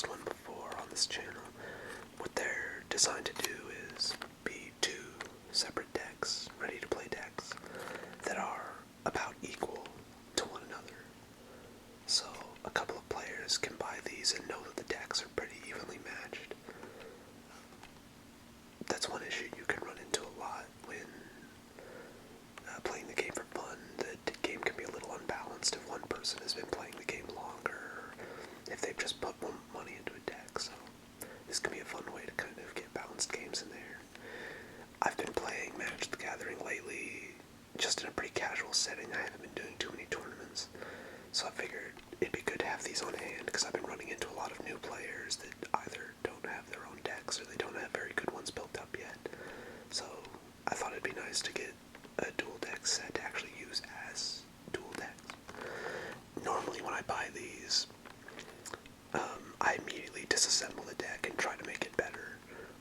used one before on this channel. What they're designed to do is be two separate decks, ready-to-play decks, that are about equal to one another. So a couple of players can buy these and know that the decks are pretty evenly matched. That's one issue you can run into a lot when playing the game for fun. The game can be a little unbalanced if one person has been playing the game longer, if they've just put more money into a deck. So this can be a fun way to kind of get balanced games in there. I've been playing Magic the Gathering lately, just in a pretty casual setting. I haven't been doing too many tournaments, so I figured it'd be good to have these on hand, because I've been running into a lot of new players that either don't have their own decks or they don't have very good ones built up yet. So I thought it'd be nice to get a dual deck set to actually use as dual decks. Normally when I buy these, I immediately disassemble the deck and try to make it better,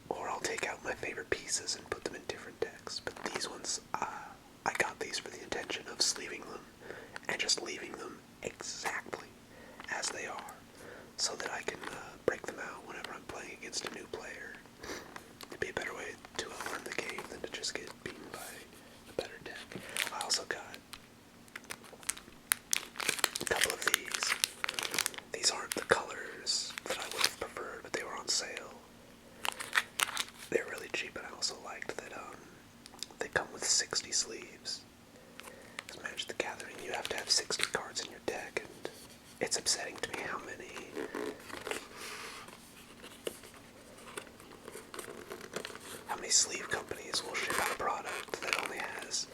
or I'll take out my favorite pieces and put them in different decks. But these ones, I got these for the intention of sleeving them and just leaving them exactly as they are, so that I can break them out whenever I'm playing against a new player. It'd be a better way to learn the game than to just get beaten by a better deck. I also got a couple of these. These aren't the colors that I would have preferred, but they were on sale. They're really cheap, and I also liked that they come with 60 sleeves. Because Magic the Gathering, you have to have 60 cards in your deck, and it's upsetting to me how many sleeve companies will ship out a product that only has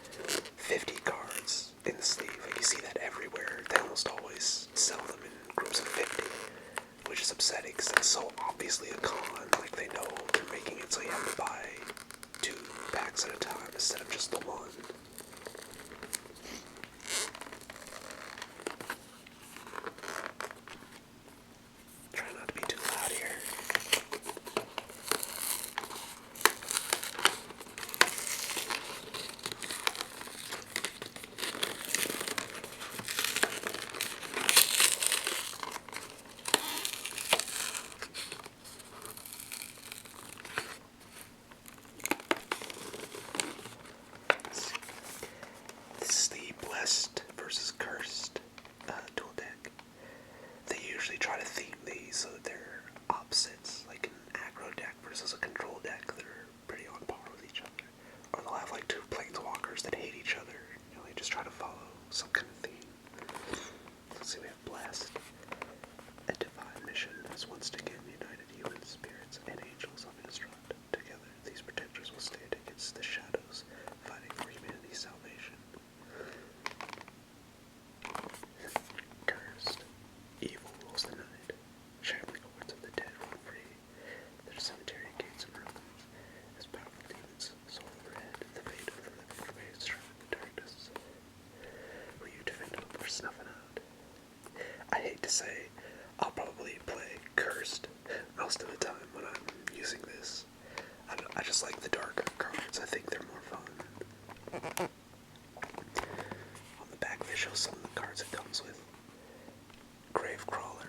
50 cards in the sleeve. Like, you see that everywhere. They almost always sell them in groups of 50, which is upsetting because it's so obviously a con. Like, they know they're making it so you have to buy 2 packs at a time instead of just the one. Try not to be too loud here. This is the Blessed versus Cursed dual deck. They usually try to theme these so that they're opposites, like an aggro deck versus a control deck that are pretty on par with each other. Or they'll have like 2 planeswalkers that hate each other. You know, they just try to follow some kind of theme. Let's see, we have Blessed. A divine mission has once again united human spirits and angels of Innistrad. Together, these protectors will stand against the shadows, fighting for humanity's salvation. Cursed. Evil rules the night. Shambling hordes of the dead run free. Their cemetery gates and ruins. As powerful demons, soul overhead, the fate of the living remains shrouded in darkness. Will you defend hope or snuff it out? I hate to say, I'll probably play Cursed most of the time when I'm using this. I just like the darker cards. I think they're more fun. On the back they show some of the cards it comes with. Gravecrawler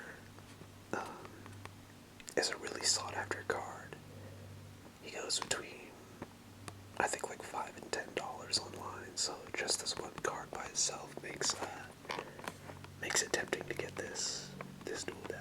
is a really sought after card. He goes between, I think, like $5 and $10 online, so just this one card by itself makes it tempting to get this dual deck.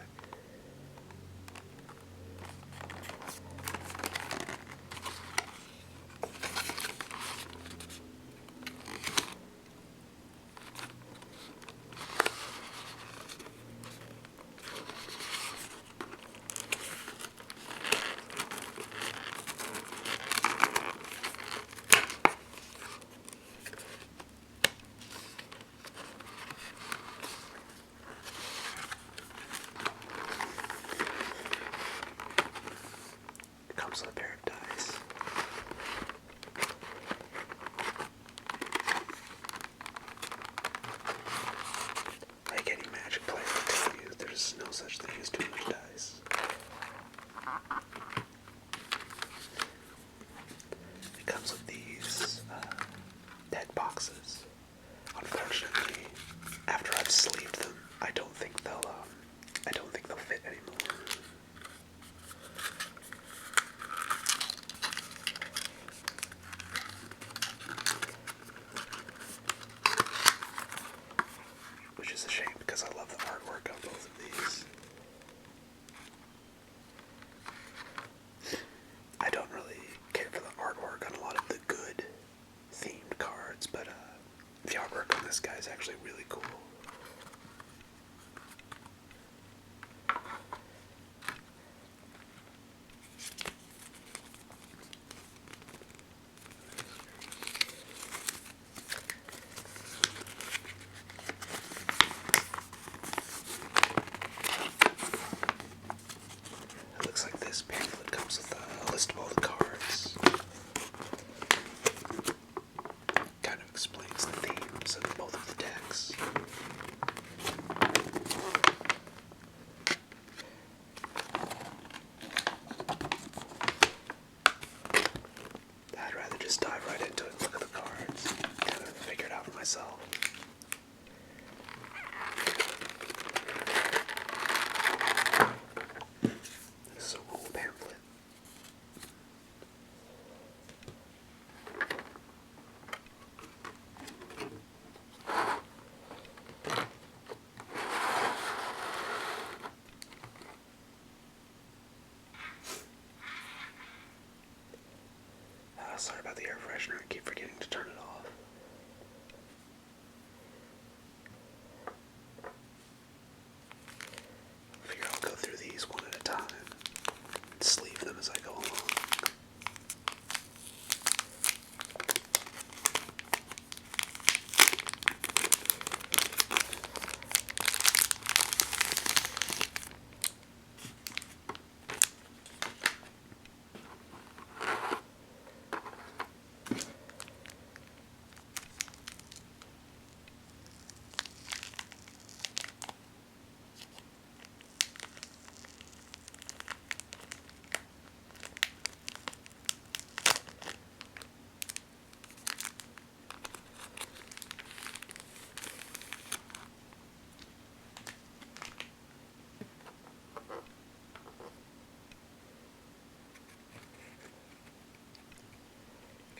Comes with a pair of dice. Like any Magic player will tell you, there's no such thing as too much dice. It comes with these deck boxes. Unfortunately, after I've sleeved them, I don't think they'll fit anymore. comes with a list of all the cards. Kind of explains the themes of both of the decks. I'd rather just dive right into it and look at the cards. Kind of figure it out for myself. This is a rule pamphlet. Sorry about the air freshener, I keep forgetting to turn it off. I figure I'll go through these one at a time and sleeve them as I go along.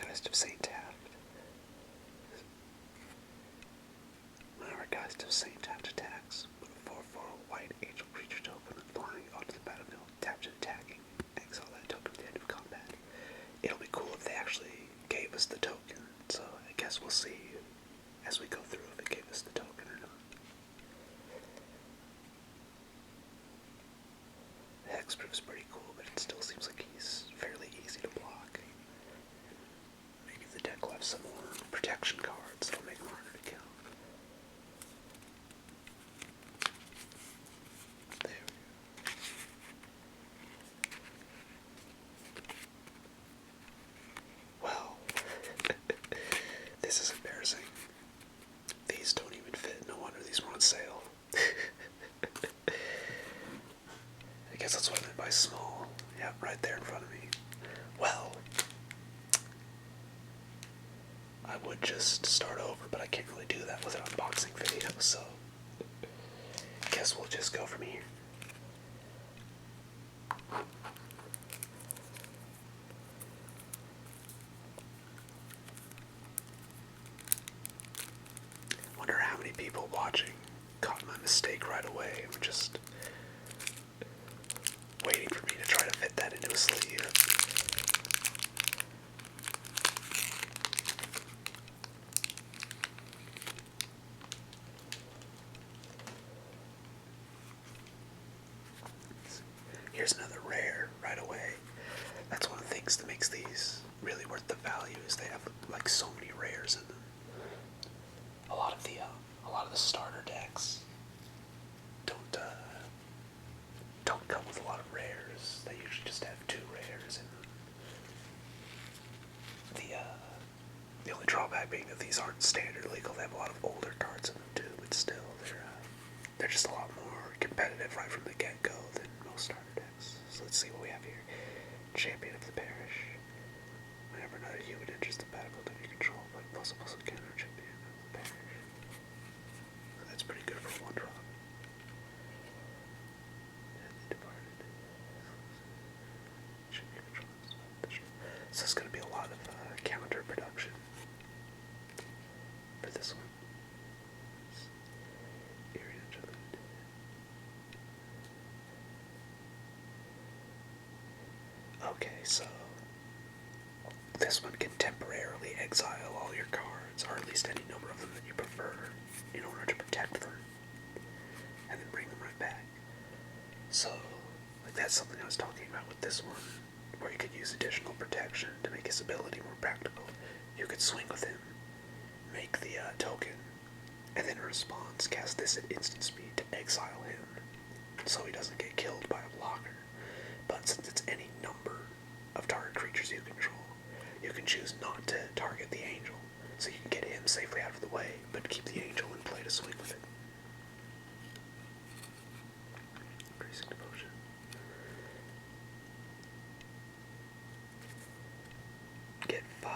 Geist of Saint Taft. Whenever Geist of Saint Taft attacks, put a 4/4 white angel creature token with flying onto the battlefield, tapped and attacking, exile that token at the end of combat. It'll be cool if they actually gave us the token, so I guess we'll see as we go through if it gave us the token or not. The hexproof is pretty cool, but it still seems like he's fairly easy to block. Maybe the deck will have some more protection cards that'll make him harder to kill. There we go. Well, this is embarrassing. These don't even fit. No wonder these were on sale. I guess that's what I meant by small. Yeah, right there in front of me. Well, I would just start over, but I can't really do that with an unboxing video, so guess we'll just go from here. Wonder how many people watching caught my mistake right away and were just waiting for me to try to fit that into a sleeve. Here's another rare right away. That's one of the things that makes these really worth the value, is they have like so many rares in them. A lot of the starter decks don't come with a lot of rares. They usually just have 2 rares in them. The only drawback being that these aren't standard legal. They have a lot of older cards in them too, but still they're just a lot more competitive right from the get-go than most starter decks. So let's see what we have here. Champion of the Parish. Whenever another human enters the battlefield under your control, play +++ counter champion of the Parish. So that's pretty good for 1 drop. And the Departed. So it's going to be a lot of counter production for this one. Okay, so this one can temporarily exile all your cards, or at least any number of them that you prefer, in order to protect them, and then bring them right back. So, like, that's something I was talking about with this one, where you could use additional protection to make his ability more practical. You could swing with him, make the token, and then in response cast this at instant speed to exile him, so he doesn't get killed by a blocker. But since it's any number safely out of the way, but keep the angel in play to swing with it. Increasing devotion. Get 5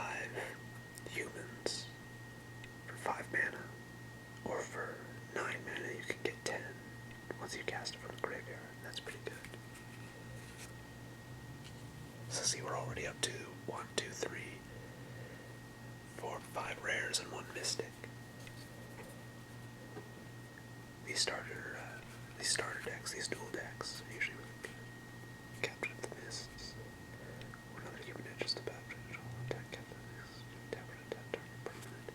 humans for 5 mana, or for 9 mana you can get 10 once you cast it from the graveyard. That's pretty good. So see, we're already up to 1, 2, 3, 4, 5 rares and 1 mystic. These starter decks, these dual decks, usually with Captain of the Mists, or another human interest about attack Captain of the Mists, tap or attack target permanent.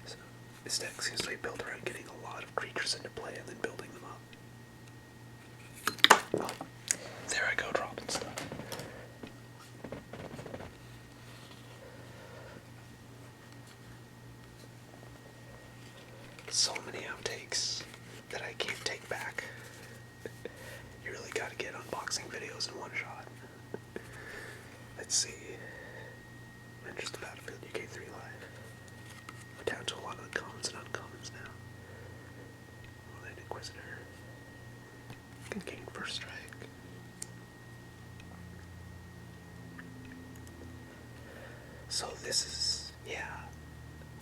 So this deck seems to be built around getting a lot of creatures into play and then building them up. Oh, there I go, dropping stuff. So many outtakes that I can't take back. You really gotta get unboxing videos in one shot. Let's see. I'm just about to build UK3 live. We're down to a lot of the commons and uncommons now. Land Inquisitor. Can gain first strike. So this is, yeah,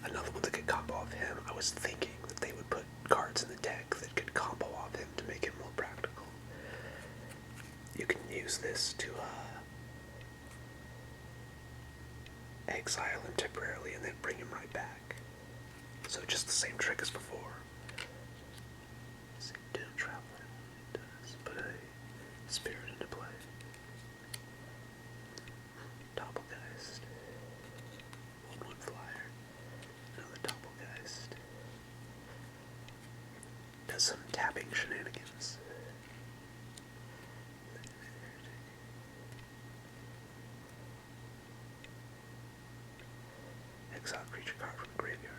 another one that could combo off him. I was thinking that they would put cards in the deck that could combo off him to make it more practical. You can use this to exile him temporarily and then bring him right back. So just the same trick as before. See, Duel Traveler. It does put a spirit into play. Doppelgeist. 1/1 flyer. Another Doppelgeist. Does some tapping shenanigans. Exile creature card from the graveyard.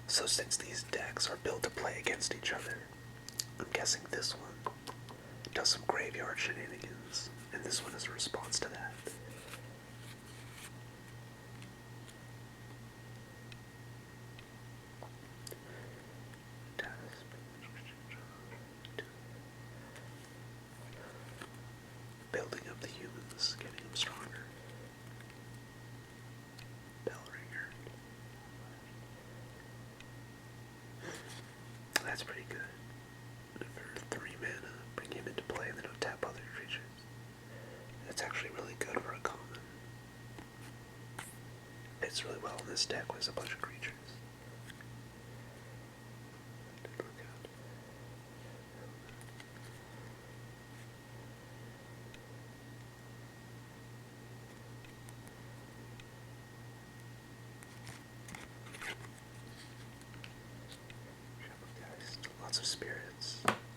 So since these decks are built to play against each other, I'm guessing this one does some graveyard shenanigans, and this one is a response to that. Building up the humans, getting them stronger. Bellringer. That's pretty good. For 3 mana, bring him into play and then don't tap other creatures. That's actually really good for a common. Fits really well in this deck with a bunch of creatures.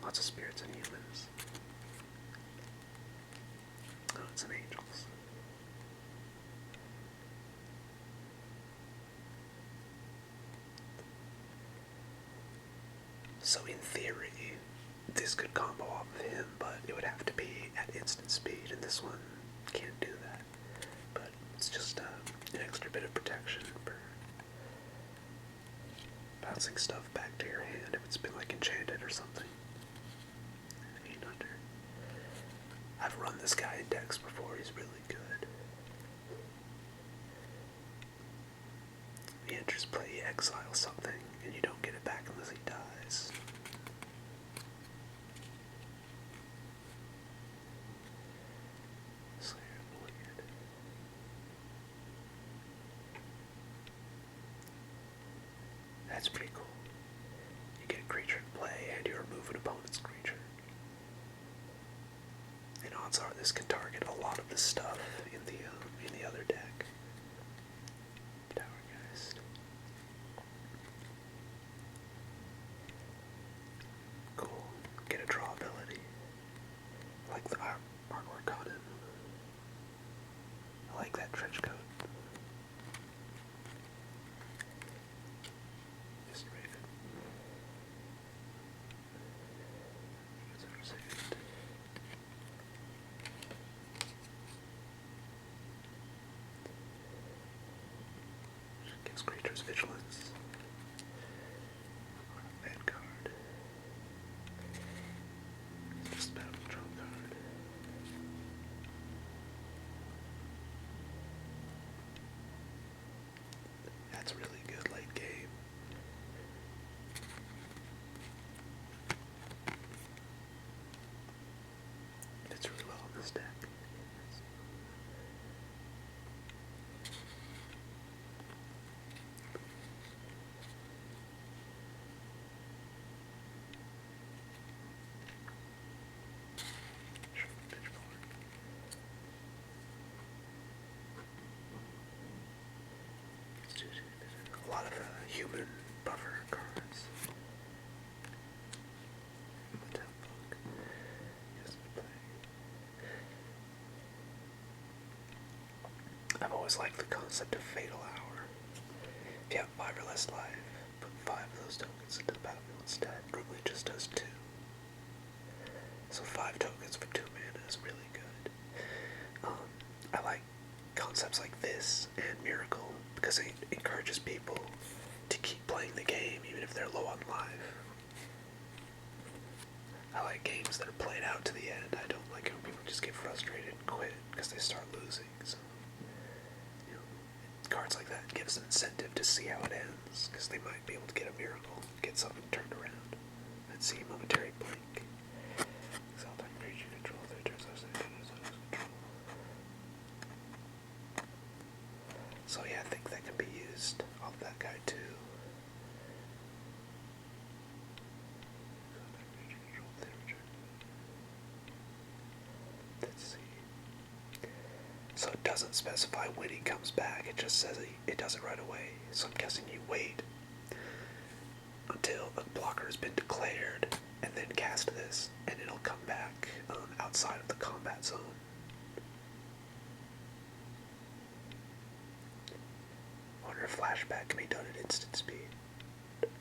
Lots of spirits and humans. Oh, it's some angels. So in theory, this could combo off of him, but it would have to be at instant speed, and this one can't do that. But it's just an extra bit of protection for bouncing stuff back to your hand if it's been like enchanted or something. 800. I've run this guy in decks before, he's really good. You enters play, you exile something, and you don't get it back unless he dies. Slayer Wicked. That's pretty cool. You get a creature in play and you remove an opponent's creature. And odds are this can target a lot of the stuff in the other deck. Towergeist. Cool. Get a draw ability. I like the artwork on it. I like that trench coat. Just Raven. Gives This creature's vigilance. Vanguard. It's just battle control card. That's really good late game. Fits really well on this deck. A lot of human buffer cards. The town folk. Yes, I've always liked the concept of Fatal Hour. If you have 5 or less life, put 5 of those tokens into the battlefield instead. Normally it just does 2. So 5 tokens for 2 mana is really good. I like concepts like this and Miracle because it encourages people to keep playing the game even if they're low on life. I like games that are played out to the end. I don't like it when people just get frustrated and quit because they start losing. So, you know, cards like that gives them incentive to see how it ends because they might be able to get a miracle, get something turned around, and see a momentary blink. Exile that creature you control 3 turns after control. So yeah, I think that can be used off that guy too. Let's see. So it doesn't specify when he comes back, it just says it does it right away. So I'm guessing you wait until a blocker has been declared and then cast this, and it'll come back outside of the combat zone. I wonder if flashback can be done at instant speed.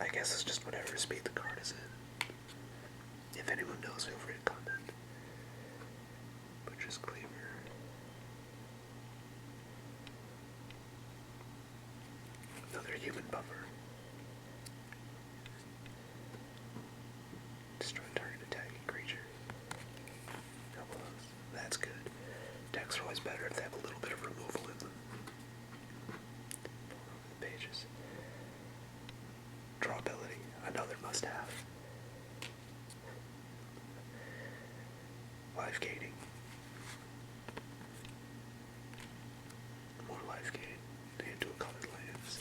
I guess it's just whatever speed the card is in. If anyone knows, feel free to comment. Butcher's Cleaver. Another human buffer. Destroy target attacking creature. Couple of those. That's good. Decks are always better if they have a little bit of removal in them. Pull over the pages. Draw ability. Another must have. Life gaining. More life gain. And dual colored lands.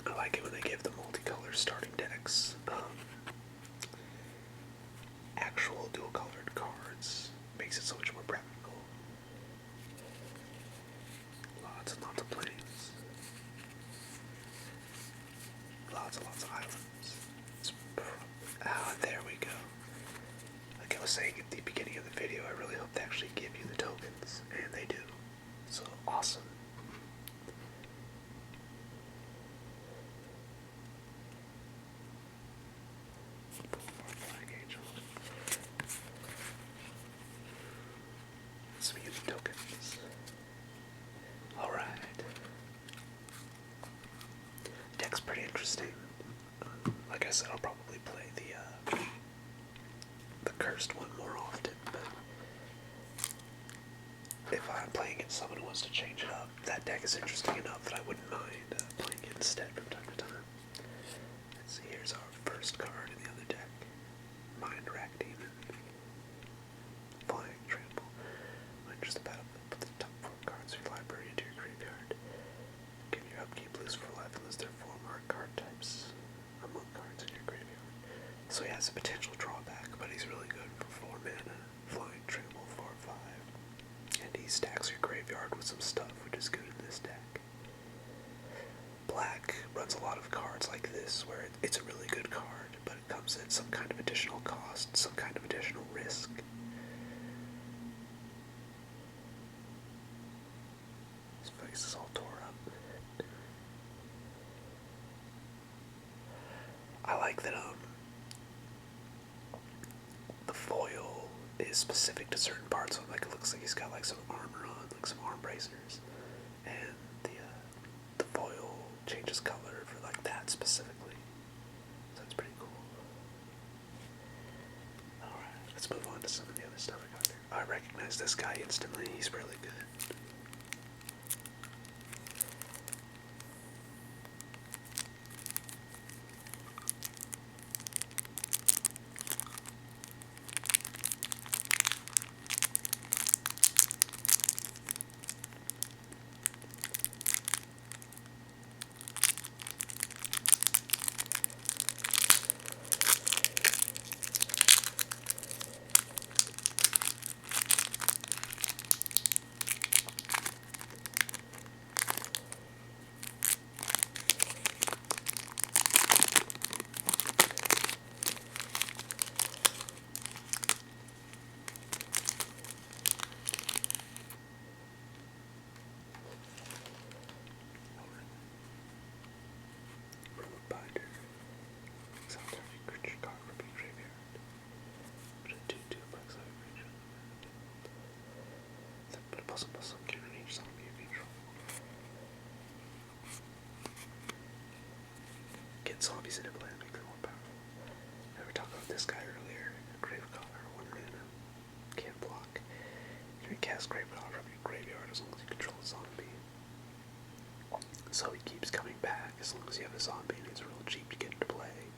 I like it when they give the multicolor starting decks actual dual colored cards. Makes it so much more practical. Lots and lots of planes. Lots and lots of islands. There we go. Like I was saying at the beginning of the video, I really hope they actually give you the tokens, and they do. So awesome. Flag Angel. Some unique tokens. Alright. Deck's pretty interesting. Like I said, I'll probably play the cursed one more often, but if I'm playing against someone who wants to change it up, that deck is interesting enough that I wouldn't mind playing it instead from time to time. Let's see, here's our first card in the other deck. Mind Rack Demon. Flying Trample. Enters the battlefield, put the top 4 cards of your library into your graveyard. Give your upkeep lose for life unless there are 4 marked card types among cards in your graveyard. So he has a potential drawback, but he's really good for 4 mana. Flying Trample 4/5. And he stacks your graveyard with some stuff, which is good in this deck. Black runs a lot of cards like this, where it's a really good card, but it comes at some kind of additional cost, some kind of additional risk. His face is all tore up. I like that the foil is specific to certain parts of him. Like, it looks like he's got like some armor on, like some arm bracers. And changes color for like that specifically. So that's pretty cool. Alright, let's move on to some of the other stuff I got there. I recognize this guy instantly, he's really good. Get zombies into play and make them more powerful. I were talking about this guy earlier. Gravecaller, 1 mana. Can't block. You can cast Gravecaller from your graveyard as long as you control a zombie. So he keeps coming back as long as you have a zombie and it's real cheap to get into play.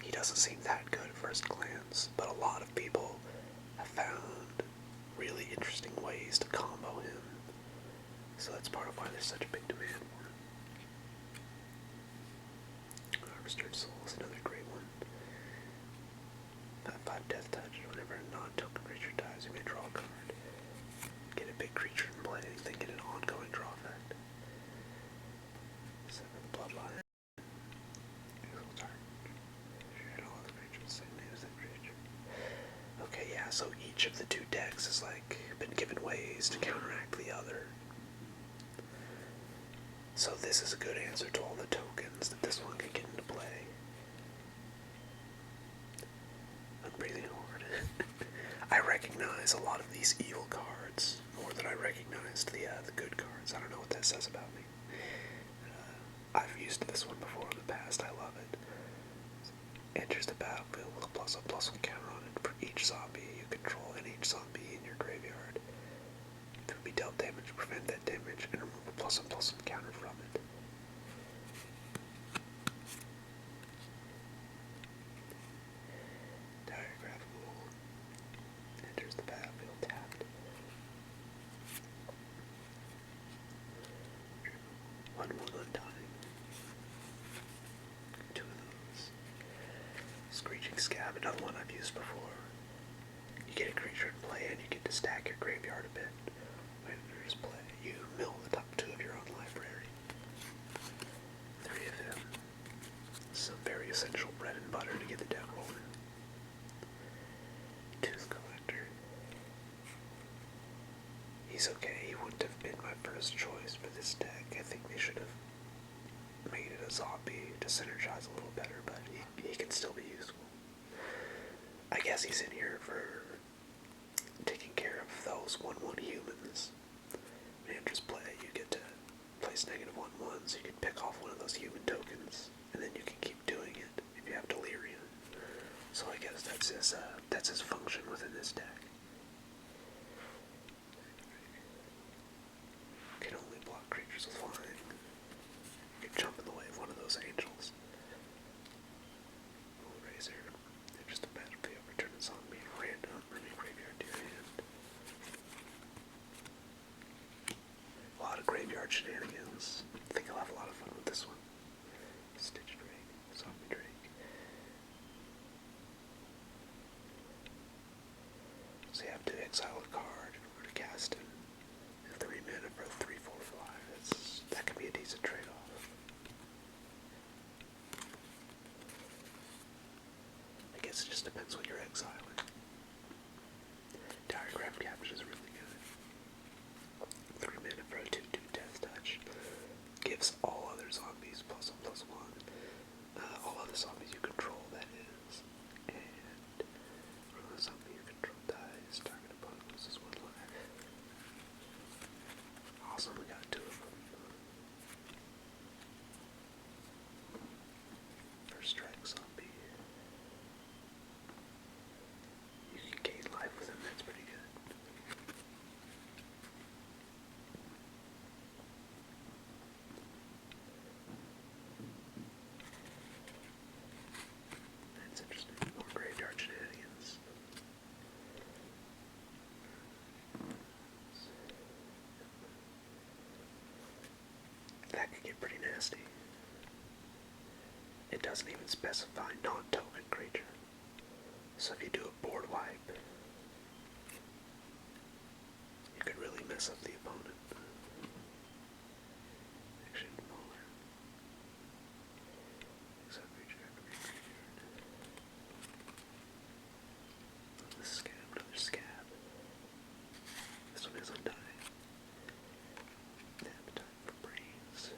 He doesn't seem that good at first glance, but a lot of people have found really interesting ways to combo him. So that's part of why there's such a big demand for him. Harvested Soul is another great one. 5 Death Touch. Whenever a non-token creature dies, you may draw a card. Get a big creature in play, then get an ongoing draw effect. 7 Bloodline. Okay, yeah, so each of the 2 decks has like been given ways to counteract the other. So this is a good answer to all the tokens that this one can get into play. I'm breathing hard. I recognize a lot of these evil cards more than I recognized the good cards. I don't know what that says about me. I've used this one before in the past. I love it. Enters the battlefield with a +1/+1 counter on it for each zombie you control and each zombie in your graveyard. If it will be dealt damage, prevent that damage and remove a +1/+1 counter from it. Diagraph Ghoul. Enters the battlefield tapped. 1/1 Undying. 2 of those. Screeching Scab, another one I've used before. You get a creature in play and you get to stack your graveyard a bit. When there's play, you mill the top 2 of your own library. 3 of them. Some very essential bread and butter to get the deck rolling. Tooth Collector. He's okay, he wouldn't have been my first choice for this deck. I think they should have made it a zombie to synergize a little better, but he can still be useful. I guess he's in here for taking care of those 1/1 humans. When you just play, you get to place -1/1, so you can pick off one of those human tokens, and then you can keep doing it if you have Delirium. So I guess that's his function within this deck. Can only block creatures with flying. You can jump in the way of one of those angels. Razor. They're just a battlefield. Return a zombie random. Bring a graveyard to your hand. A lot of graveyard shenanigans. I think I'll have a lot of fun with this one. Stitch Drake. Zombie Drake. So you have to exile a card in order to cast it. And 3 mana for a 3/4 fly. That could be a decent trade-off. I guess it just depends what you're exiling. Diagram Capture is really good. 3 mana for a 2/2 Death Touch. Gives all other zombies +1/+1. All other zombies you control, that is. And when a zombie you control dies, target opponent loses 1 life. Awesome, we got 2 of them. nasty. It doesn't even specify non-token creature. So if you do a board wipe, you could really mess up the opponent. Action molar. Except creature after creature. This scab, another scab. This one is undying. Appetite for brains.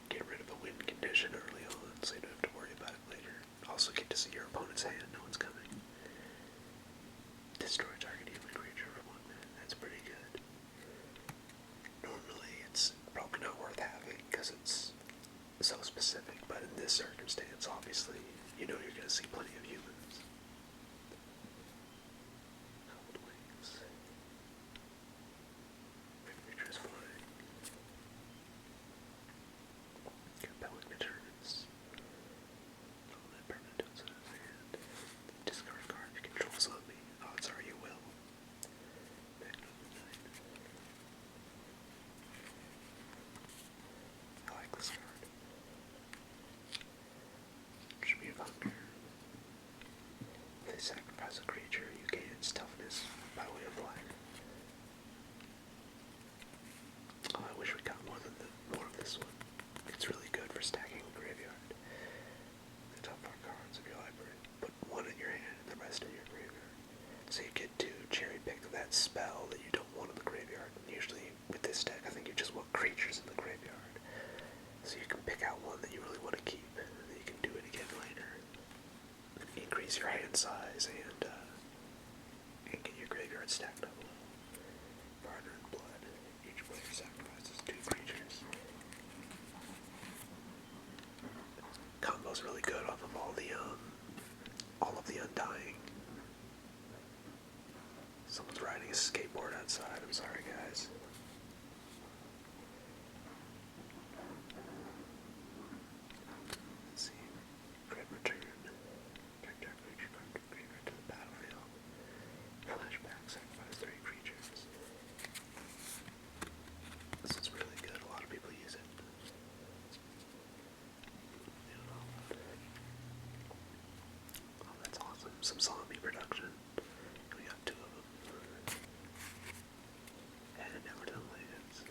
Get rid of a win condition early on so you don't have to worry about it later. Also get to see your opponent's hand, no one's coming. Destroy target human creature for 1 minute, that's pretty good. Normally it's probably not worth having because it's so specific, but in this circumstance, obviously, you know you're going to see plenty of humans. Cold wings. Creature is flying. Compelling deterrence. All that permanent tones in his hand. Discard a card if you control zombie. Odds are you will. Back to the 9. I like this card. Should be a bunker. If they sacrifice a creature, you gain its toughness by way of life. Oh, I wish we got more of this one. It's really good for stacking the graveyard. The top 4 cards of your library. Put 1 in your hand and the rest in your graveyard. So you get to cherry pick that spell that you don't want in the graveyard. And usually with this deck, I think you just want creatures in the graveyard. So you can pick out one that you really want to keep, and then you can do it again later. Increase your hand size and get your graveyard stacked up a little. Partner in blood. Each player sacrifices 2 creatures. Combo's really good off of all of the undying. Someone's riding a skateboard outside. I'm sorry, guys. Let's see. Dread return. Check creature card from graveyard to the battlefield. Flashback. Sacrifice 3 creatures. This is really good. A lot of people use it. Oh, that's awesome. Some zombie production. We got 2 of them. And now we're done lands.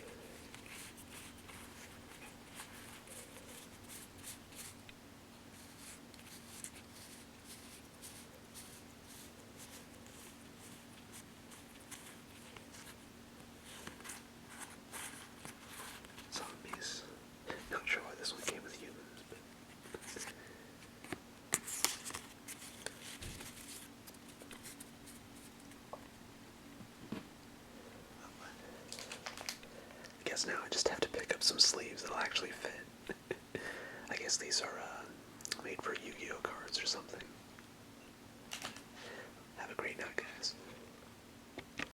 Zombies. Not sure why this one came with humans, but I guess now I just have to pick up some sleeves that'll actually fit. I guess these are made for Yu-Gi-Oh cards or something. Have a great night, guys.